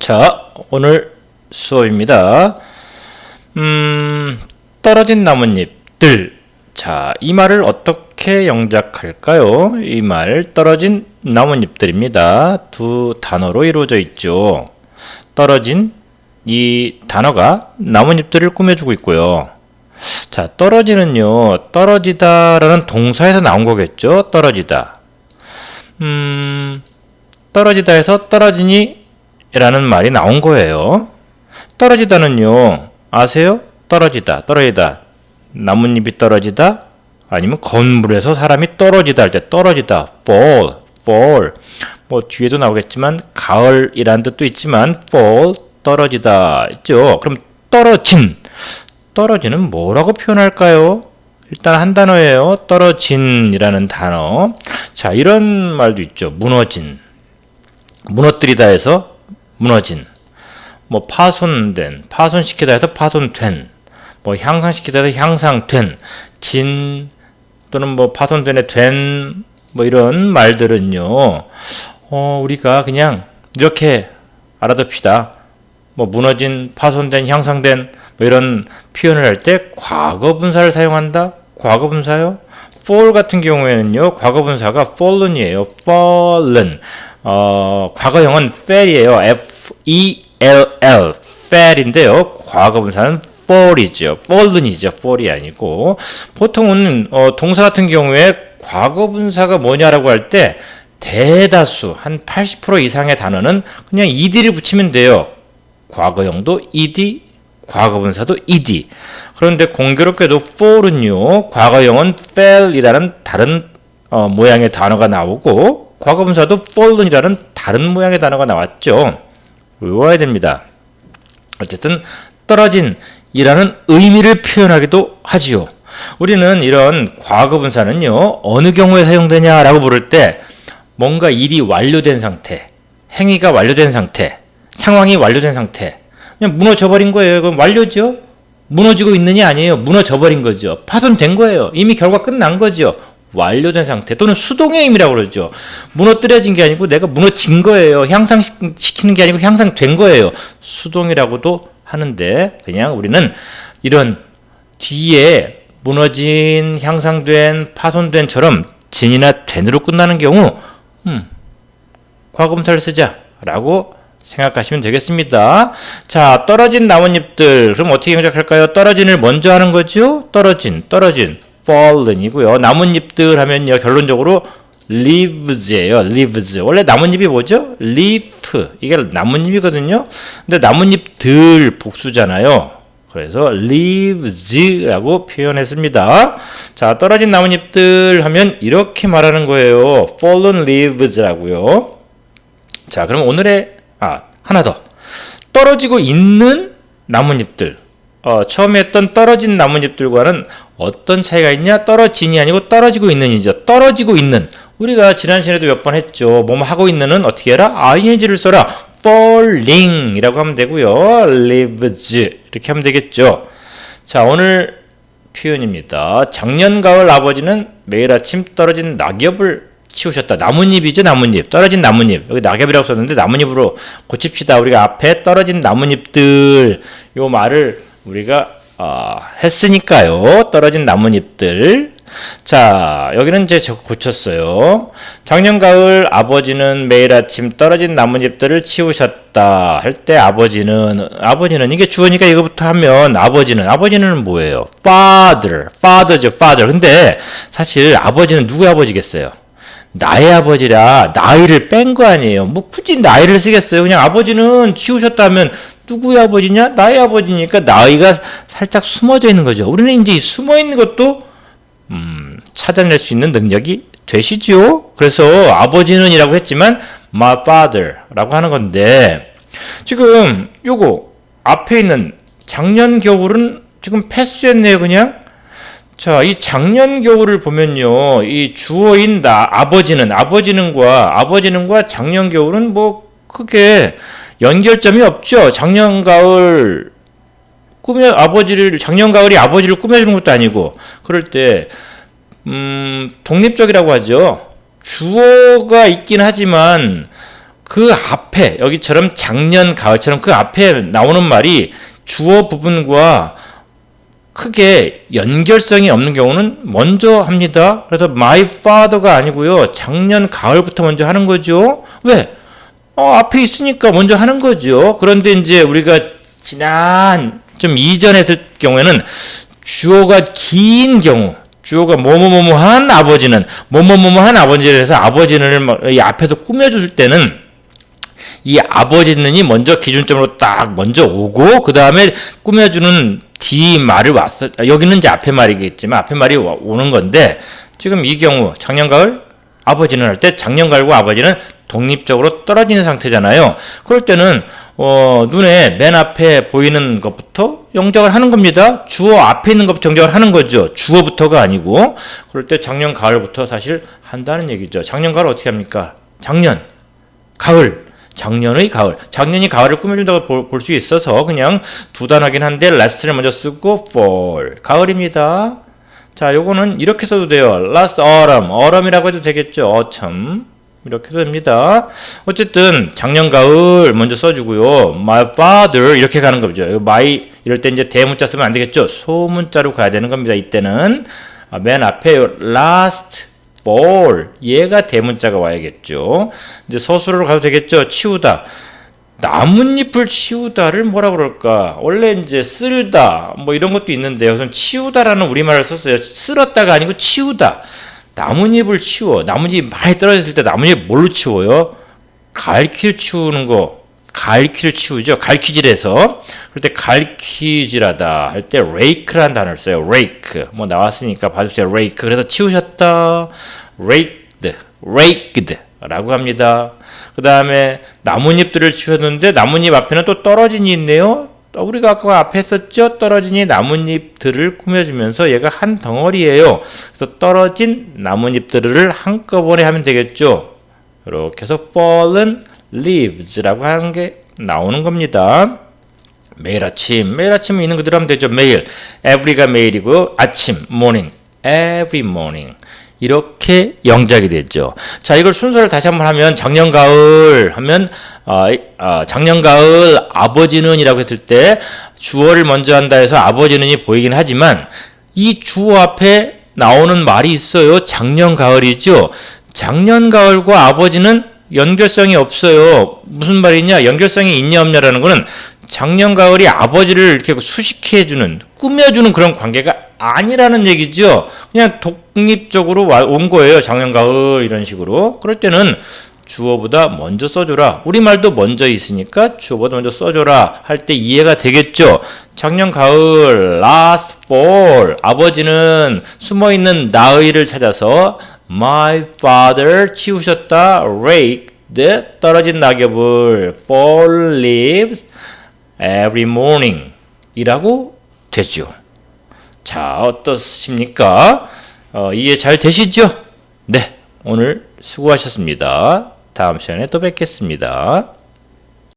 자, 오늘 수업입니다. 떨어진 나뭇잎들. 자, 이 말을 어떻게 영작할까요? 이 말, 떨어진 나뭇잎들입니다. 두 단어로 이루어져 있죠. 떨어진, 이 단어가 나뭇잎들을 꾸며주고 있고요. 자, 떨어지는요, 떨어지다라는 동사에서 나온 거겠죠? 떨어지다. 떨어지다에서 떨어지니? 라는 말이 나온 거예요. 떨어지다는요, 아세요? 떨어지다, 떨어지다. 나뭇잎이 떨어지다? 아니면 건물에서 사람이 떨어지다 할 때 떨어지다, fall, fall. 뭐 뒤에도 나오겠지만 가을이라는 뜻도 있지만 fall, 떨어지다 있죠. 그럼 떨어지는 뭐라고 표현할까요? 일단 한 단어예요. 떨어진이라는 단어. 자, 이런 말도 있죠. 무너진, 무너뜨리다 해서 무너진, 뭐 파손된, 파손시키다 해서 파손된, 뭐 향상시키다 해서 향상된, 진 또는 뭐 파손된에 된, 뭐 이런 말들은요, 우리가 그냥 이렇게 알아둡시다. 뭐 무너진, 파손된, 향상된, 뭐 이런 표현을 할 때 과거분사를 사용한다. 과거분사요? fall 같은 경우에는요, 과거분사가 fallen이에요. fallen. 과거형은 fell이에요. F-E-L-L. fell인데요. 과거분사는 fall이죠. fallen이죠. fall이 아니고. 보통은, 동사 같은 경우에 과거분사가 뭐냐라고 할 때, 대다수, 한 80% 이상의 단어는 그냥 ed를 붙이면 돼요. 과거형도 ed, 과거분사도 ed. 그런데 공교롭게도 fall은요, 과거형은 fell이라는 다른 모양의 단어가 나오고, 과거분사도 fallen이라는 다른 모양의 단어가 나왔죠. 외워야 됩니다. 어쨌든 떨어진이라는 의미를 표현하기도 하지요. 우리는 이런 과거분사는요, 어느 경우에 사용되냐라고 물을 때 뭔가 일이 완료된 상태, 행위가 완료된 상태, 상황이 완료된 상태, 그냥 무너져버린 거예요. 그럼 완료죠? 무너지고 있느냐 아니에요. 무너져버린 거죠. 파손된 거예요. 이미 결과 끝난 거죠. 완료된 상태 또는 수동의 의미라고 그러죠. 무너뜨려진 게 아니고 내가 무너진 거예요. 향상시키는 게 아니고 향상된 거예요. 수동이라고도 하는데 그냥 우리는 이런 뒤에 무너진, 향상된, 파손된처럼 진이나 된으로 끝나는 경우 과거분사를 쓰자라고 생각하시면 되겠습니다. 자, 떨어진 나뭇잎들. 그럼 어떻게 영작할까요? 떨어진을 먼저 하는 거죠? 떨어진. fallen이고요. 나뭇잎들 하면요, 결론적으로 leaves예요. leaves. 원래 나뭇잎이 뭐죠? leaf. 이게 나뭇잎이거든요. 근데 나뭇잎들 복수잖아요. 그래서 leaves라고 표현했습니다. 자, 떨어진 나뭇잎들 하면 이렇게 말하는 거예요. fallen leaves라고요. 자, 그럼 오늘의 하나 더. 떨어지고 있는 나뭇잎들. 처음에 했던 떨어진 나뭇잎들과는 어떤 차이가 있냐? 떨어진이 아니고 떨어지고 있는이죠. 떨어지고 있는. 우리가 지난 시간에도 몇 번 했죠. 뭐뭐 하고 있는은 어떻게 해라? ing를 써라. falling 이라고 하면 되고요. leaves 이렇게 하면 되겠죠. 자, 오늘 표현입니다. 작년 가을 아버지는 매일 아침 떨어진 낙엽을 치우셨다. 나뭇잎이죠, 나뭇잎. 떨어진 나뭇잎. 여기 낙엽이라고 썼는데 나뭇잎으로 고칩시다. 우리가 앞에 떨어진 나뭇잎들 요 말을 우리가 했으니까요. 떨어진 나뭇잎들. 자, 여기는 이제 저 고쳤어요. 작년 가을 아버지는 매일 아침 떨어진 나뭇잎들을 치우셨다 할 때 아버지는 이게 주어니까 이거부터 하면 아버지는 뭐예요? father죠, father. 근데 사실 아버지는 누구의 아버지겠어요? 나의 아버지라 나이를 뺀 거 아니에요. 뭐 굳이 나이를 쓰겠어요. 그냥 아버지는 치우셨다면 누구의 아버지냐? 나의 아버지니까 나이가 살짝 숨어져 있는 거죠. 우리는 이제 숨어 있는 것도 찾아낼 수 있는 능력이 되시죠. 그래서 아버지는이라고 했지만 my father라고 하는 건데 지금 요거 앞에 있는 작년 겨울은 지금 패스했네요. 그냥. 자, 이 작년 겨울을 보면요, 이 주어인 아버지는과 작년 겨울은 뭐 크게 연결점이 없죠. 작년 가을이 아버지를 꾸며주는 것도 아니고, 그럴 때 독립적이라고 하죠. 주어가 있긴 하지만 그 앞에 여기처럼 작년, 가을처럼 그 앞에 나오는 말이 주어 부분과 크게 연결성이 없는 경우는 먼저 합니다. 그래서 my father가 아니고요. 작년 가을부터 먼저 하는 거죠. 왜? 앞에 있으니까 먼저 하는 거죠. 그런데 이제 우리가 지난 좀 이전에 했을 경우에는 주어가 긴 경우, 주어가 뭐뭐뭐뭐한 아버지는 뭐뭐뭐뭐한 아버지를 해서 아버지는 이 앞에서 꾸며줄 때는 이 아버지는이 먼저 기준점으로 딱 먼저 오고 그 다음에 꾸며주는 뒤 말을 왔어. 여기는 이제 앞에 말이겠지만 앞에 말이 오는 건데 지금 이 경우 작년 가을 아버지는 할 때 작년 가을과 아버지는 독립적으로 떨어지는 상태잖아요. 그럴 때는 눈에 맨 앞에 보이는 것부터 영작을 하는 겁니다. 주어 앞에 있는 것부터 영작을 하는 거죠. 주어부터가 아니고. 그럴 때 작년 가을부터 사실 한다는 얘기죠. 작년 가을 어떻게 합니까? 작년 가을 작년의 가을. 작년이 가을을 꾸며준다고 볼 수 있어서 그냥 두 단어긴 한데 last를 먼저 쓰고 fall. 가을입니다. 자, 요거는 이렇게 써도 돼요. last autumn. autumn이라고 해도 되겠죠. autumn. 이렇게 해도 됩니다. 어쨌든 작년 가을 먼저 써주고요. my father 이렇게 가는 거죠. my 이럴 때 이제 대문자 쓰면 안 되겠죠. 소문자로 가야 되는 겁니다. 이때는 맨 앞에 last fall 얘가 대문자가 와야겠죠. 이제 서술어로 가도 되겠죠. 치우다. 나뭇잎을 치우다를 뭐라 그럴까? 원래 이제 쓸다 뭐 이런 것도 있는데요. 우선 치우다라는 우리말을 썼어요. 쓸었다가 아니고 치우다. 나뭇잎을 치워. 나뭇잎이 많이 떨어졌을 때 나뭇잎 뭘로 치워요? 갈퀴를 치우는 거. 갈퀴를 치우죠. 갈퀴질해서. 그럴 때 갈퀴질하다 할 때 rake라는 단어를 써요. rake. 뭐 나왔으니까 봐주세요. rake. 그래서 치우셨다. raked 라고 합니다. 그 다음에 나뭇잎들을 치웠는데 나뭇잎 앞에는 또 떨어진이 있네요. 우리가 아까 앞에 했었죠. 떨어진이 나뭇잎들을 꾸며주면서 얘가 한 덩어리예요. 그래서 떨어진 나뭇잎들을 한꺼번에 하면 되겠죠. 이렇게 해서 fallen leaves라고 하는 게 나오는 겁니다. 매일 아침은 있는 그대로 하면 되죠. 매일, every가 매일이고 아침, morning, every morning 이렇게 영작이 되죠. 자, 이걸 순서를 다시 한번 하면 작년 가을 하면 작년 가을 아버지는 이라고 했을 때 주어를 먼저 한다 해서 아버지는이 보이긴 하지만 이 주어 앞에 나오는 말이 있어요. 작년 가을이죠. 작년 가을과 아버지는 연결성이 없어요. 무슨 말이냐? 연결성이 있냐 없냐라는 거는 작년 가을이 아버지를 이렇게 수식해주는, 꾸며주는 그런 관계가 아니라는 얘기죠. 그냥 독립적으로 온 거예요. 작년 가을 이런 식으로. 그럴 때는 주어보다 먼저 써줘라. 우리말도 먼저 있으니까 주어보다 먼저 써줘라 할 때 이해가 되겠죠. 작년 가을 last fall 아버지는 숨어있는 나의를 찾아서 my father 치우셨다 raked 떨어진 낙엽을 fall leaves every morning 이라고 되죠. 자, 어떻습니까? 이해 잘 되시죠? 네, 오늘 수고하셨습니다. 다음 시간에 또 뵙겠습니다.